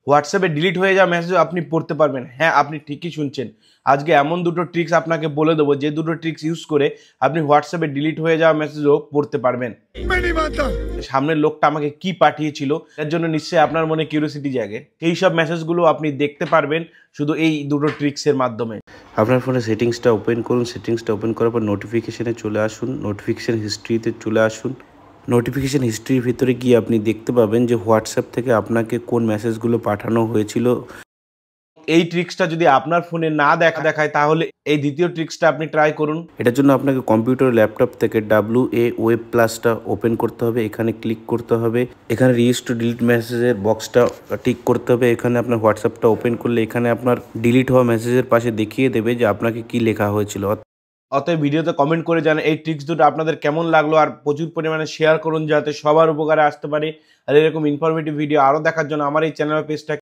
হোয়াটসঅ্যাপে ডিলিট হয়ে যাওয়া মেসেজও আপনি পড়তে পারবেন। হ্যাঁ, আপনি ঠিকই শুনছেন। আজকে এমন দুটো ট্রিক্স আপনাকে বলে দেবো, যে দুটো ট্রিক্স ইউজ করে আপনি হোয়াটসঅ্যাপে ডিলিট হয়ে যাওয়া মেসেজও পড়তে পারবেন। সামনের লোকটা আমাকে কি পাঠিয়েছিল, এর জন্য নিশ্চয়ই আপনার মনে কিউরিওসিটি জাগে। এই সব মেসেজগুলো আপনি দেখতে পারবেন শুধু এই দুটো ট্রিক্সের মাধ্যমে। আপনার ফোনে সেটিংসটা ওপেন করুন। সেটিংসটা ওপেন করার পর নোটিফিকেশনে চলে আসুন। নোটিফিকেশন হিস্ট্রিতে চলে আসুন। নোটিফিকেশন হিস্ট্রির ভিতরে গিয়ে আপনি দেখতে পাবেন যে হোয়াটসঅ্যাপ থেকে আপনাকে কোন মেসেজগুলো পাঠানো হয়েছিল। এই ট্রিক্সটা যদি আপনার ফোনে না দেখায় তাহলে এই দ্বিতীয় ট্রিক্সটা আপনি ট্রাই করুন। এটার জন্য আপনাকে কম্পিউটার ল্যাপটপ থেকে WA ওয়েব প্লাসটা ওপেন করতে হবে। এখানে ক্লিক করতে হবে। এখানে রিউজ টু ডিলিট মেসেজের বক্সটা টিক করতে হবে। এখানে আপনার হোয়াটসঅ্যাপটা ওপেন করলে এখানে আপনার ডিলিট হওয়া মেসেজের পাশে দেখিয়ে দেবে যে আপনাকে কি লেখা হয়েছিল। অতএব ভিডিওতে কমেন্ট করে জানান এই ট্রিক্স দুটো আপনাদের কেমন লাগলো, আর প্রচুর পরিমাণে শেয়ার করুন যাতে সবার উপকারে আসতে পারে। আর এরকম ইনফরমেটিভ ভিডিও আরও দেখার জন্য আমার এই চ্যানেল পেজটা